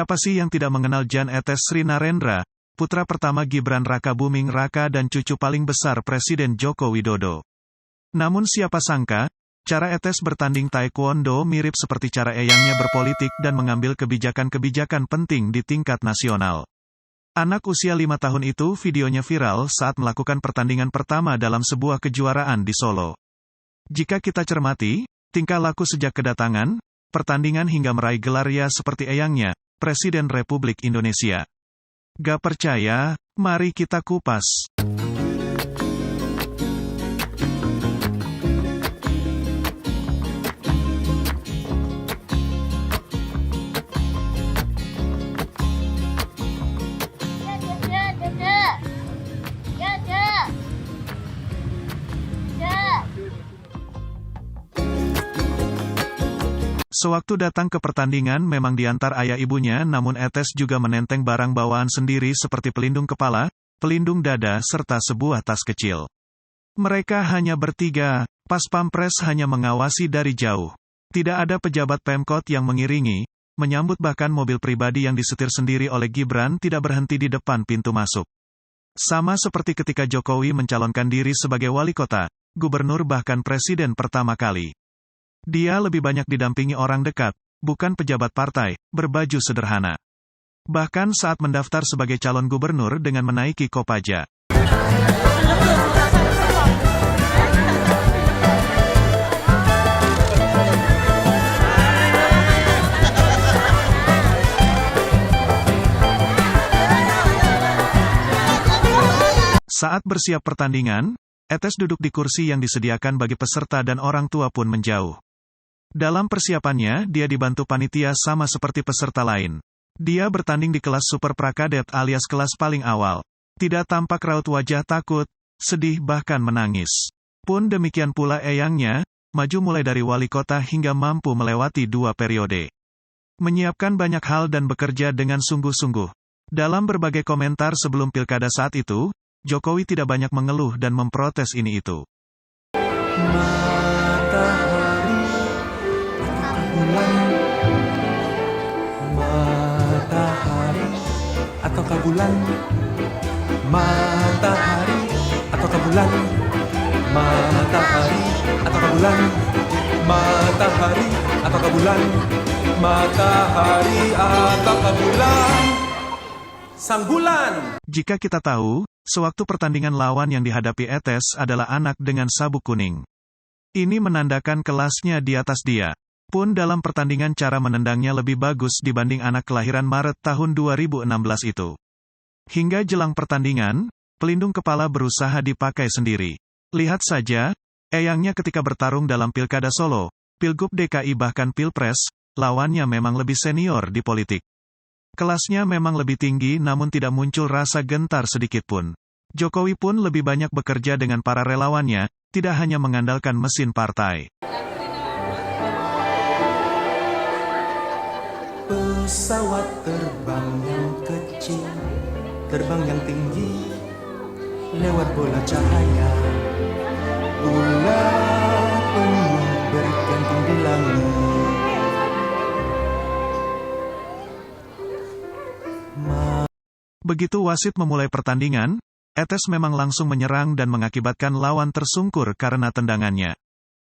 Siapa sih yang tidak mengenal Jan Etes Srinarendra, putra pertama Gibran Rakabuming Raka dan cucu paling besar Presiden Joko Widodo. Namun siapa sangka, cara Etes bertanding taekwondo mirip seperti cara eyangnya berpolitik dan mengambil kebijakan-kebijakan penting di tingkat nasional. Anak usia 5 tahun itu videonya viral saat melakukan pertandingan pertama dalam sebuah kejuaraan di Solo. Jika kita cermati, tingkah laku sejak kedatangan, pertandingan hingga meraih gelar ya seperti eyangnya, Presiden Republik Indonesia. Gak percaya? Mari kita kupas. Sewaktu datang ke pertandingan memang diantar ayah ibunya, namun Etes juga menenteng barang bawaan sendiri seperti pelindung kepala, pelindung dada serta sebuah tas kecil. Mereka hanya bertiga, pas pampres hanya mengawasi dari jauh. Tidak ada pejabat Pemkot yang mengiringi, menyambut bahkan mobil pribadi yang disetir sendiri oleh Gibran tidak berhenti di depan pintu masuk. Sama seperti ketika Jokowi mencalonkan diri sebagai wali kota, gubernur bahkan presiden pertama kali. Dia lebih banyak didampingi orang dekat, bukan pejabat partai, berbaju sederhana. Bahkan saat mendaftar sebagai calon gubernur dengan menaiki Kopaja. Saat bersiap pertandingan, Etes duduk di kursi yang disediakan bagi peserta dan orang tua pun menjauh. Dalam persiapannya, dia dibantu panitia sama seperti peserta lain. Dia bertanding di kelas Super Prakadet alias kelas paling awal. Tidak tampak raut wajah takut, sedih bahkan menangis. Pun demikian pula eyangnya, maju mulai dari wali kota hingga mampu melewati 2 periode. Menyiapkan banyak hal dan bekerja dengan sungguh-sungguh. Dalam berbagai komentar sebelum pilkada saat itu, Jokowi tidak banyak mengeluh dan memprotes ini itu. Matahari ataukah bulan, matahari ataukah bulan, matahari ataukah bulan, matahari ataukah bulan, matahari ataukah bulan, sang bulan. Jika kita tahu, sewaktu pertandingan lawan yang dihadapi Etes adalah anak dengan sabuk kuning. Ini menandakan kelasnya di atas dia. Pun dalam pertandingan cara menendangnya lebih bagus dibanding anak kelahiran Maret tahun 2016 itu. Hingga jelang pertandingan, pelindung kepala berusaha dipakai sendiri. Lihat saja, eyangnya ketika bertarung dalam Pilkada Solo, Pilgub DKI bahkan Pilpres, lawannya memang lebih senior di politik. Kelasnya memang lebih tinggi namun tidak muncul rasa gentar sedikit pun. Jokowi pun lebih banyak bekerja dengan para relawannya, tidak hanya mengandalkan mesin partai. Pesawat terbang yang kecil, terbang yang tinggi, lewat bola cahaya, bola penuh bergantung di langit. Begitu wasit memulai pertandingan, Etes memang langsung menyerang dan mengakibatkan lawan tersungkur karena tendangannya.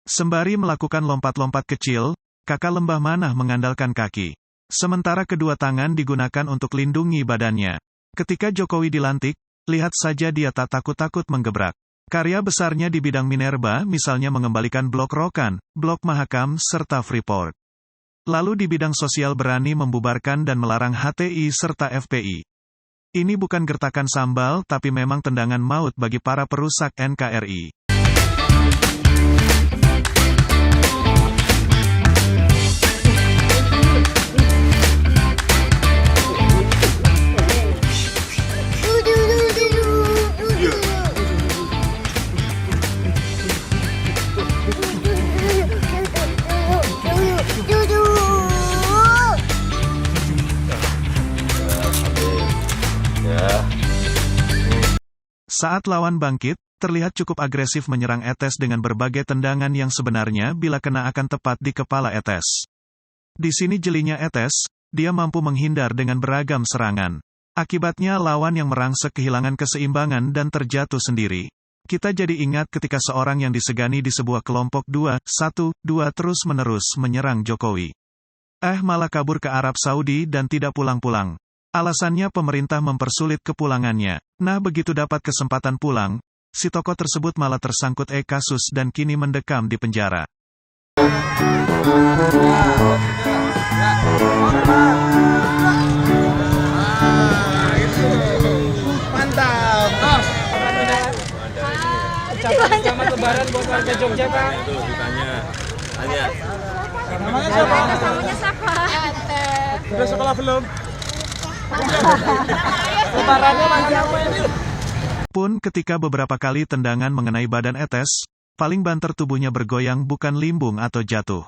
Sembari melakukan lompat-lompat kecil, kakak lembah manah mengandalkan kaki. Sementara kedua tangan digunakan untuk lindungi badannya. Ketika Jokowi dilantik, lihat saja dia tak takut-takut menggebrak. Karya besarnya di bidang minerba misalnya mengembalikan Blok Rokan, Blok Mahakam, serta Freeport. Lalu di bidang sosial berani membubarkan dan melarang HTI serta FPI. Ini bukan gertakan sambal tapi memang tendangan maut bagi para perusak NKRI. Saat lawan bangkit, terlihat cukup agresif menyerang Etes dengan berbagai tendangan yang sebenarnya bila kena akan tepat di kepala Etes. Di sini jelinya Etes, dia mampu menghindar dengan beragam serangan. Akibatnya lawan yang merangsek kehilangan keseimbangan dan terjatuh sendiri. Kita jadi ingat ketika seorang yang disegani di sebuah kelompok 2-1-2 terus-menerus menyerang Jokowi. Malah kabur ke Arab Saudi dan tidak pulang-pulang. Alasannya pemerintah mempersulit kepulangannya. Nah, begitu dapat kesempatan pulang, si tokoh tersebut malah tersangkut kasus dan kini mendekam di penjara. Mantap. Ucapan selamat lebaran buat warga Jogja, Pak. Itu ditanya. Tanya. Namanya siapa? Namanya siapa? Udah sekolah belum? Lebarannya makan apa ini? Pun ketika beberapa kali tendangan mengenai badan Etes, paling banter tubuhnya bergoyang bukan limbung atau jatuh.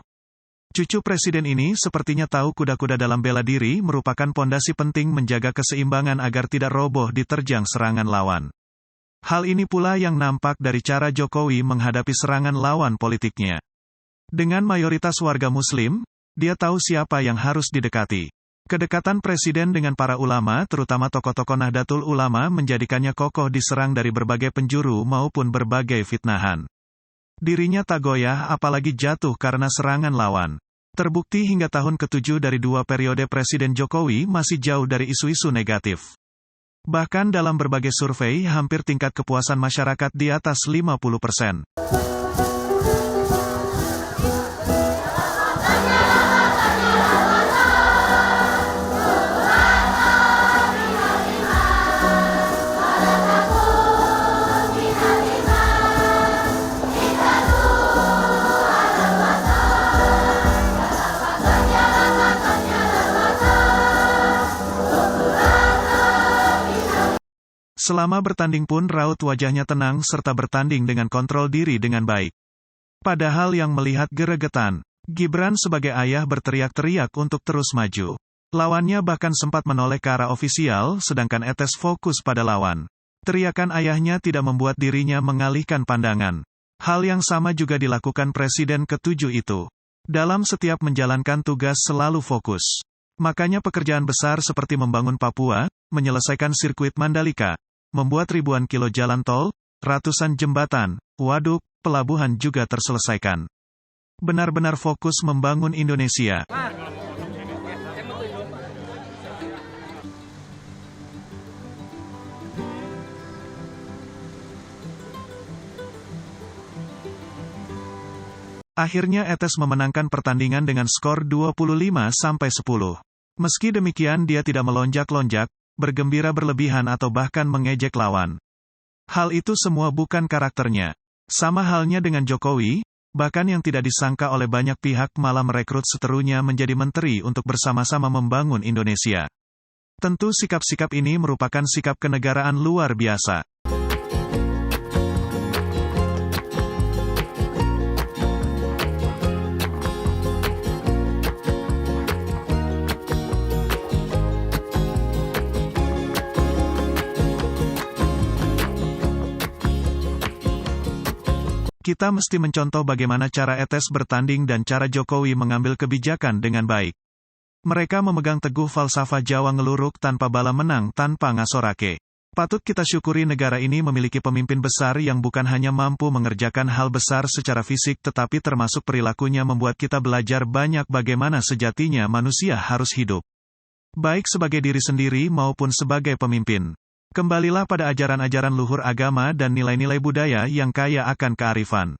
Cucu presiden ini sepertinya tahu kuda-kuda dalam bela diri merupakan pondasi penting menjaga keseimbangan agar tidak roboh diterjang serangan lawan. Hal ini pula yang nampak dari cara Jokowi menghadapi serangan lawan politiknya. Dengan mayoritas warga Muslim, dia tahu siapa yang harus didekati. Kedekatan presiden dengan para ulama, terutama tokoh-tokoh Nahdlatul Ulama, menjadikannya kokoh diserang dari berbagai penjuru maupun berbagai fitnahan. Dirinya tak goyah apalagi jatuh karena serangan lawan. Terbukti hingga tahun ke-7 dari 2 periode Presiden Jokowi masih jauh dari isu-isu negatif. Bahkan dalam berbagai survei hampir tingkat kepuasan masyarakat di atas 50%. Selama bertanding pun raut wajahnya tenang serta bertanding dengan kontrol diri dengan baik. Padahal yang melihat geregetan, Gibran sebagai ayah berteriak-teriak untuk terus maju. Lawannya bahkan sempat menoleh ke arah ofisial, sedangkan Etes fokus pada lawan. Teriakan ayahnya tidak membuat dirinya mengalihkan pandangan. Hal yang sama juga dilakukan Presiden ke-7 itu. Dalam setiap menjalankan tugas selalu fokus. Makanya pekerjaan besar seperti membangun Papua, menyelesaikan sirkuit Mandalika, membuat ribuan kilo jalan tol, ratusan jembatan, waduk, pelabuhan juga terselesaikan. Benar-benar fokus membangun Indonesia. Akhirnya Etes memenangkan pertandingan dengan skor 25-10. Meski demikian dia tidak melonjak-lonjak, bergembira berlebihan atau bahkan mengejek lawan. Hal itu semua bukan karakternya. Sama halnya dengan Jokowi, bahkan yang tidak disangka oleh banyak pihak malah merekrut seterunya menjadi menteri untuk bersama-sama membangun Indonesia. Tentu sikap-sikap ini merupakan sikap kenegaraan luar biasa. Kita mesti mencontoh bagaimana cara Etes bertanding dan cara Jokowi mengambil kebijakan dengan baik. Mereka memegang teguh falsafah Jawa ngeluruk tanpa bala menang tanpa ngasorake. Patut kita syukuri negara ini memiliki pemimpin besar yang bukan hanya mampu mengerjakan hal besar secara fisik tetapi termasuk perilakunya membuat kita belajar banyak bagaimana sejatinya manusia harus hidup. Baik sebagai diri sendiri maupun sebagai pemimpin. Kembalilah pada ajaran-ajaran luhur agama dan nilai-nilai budaya yang kaya akan kearifan.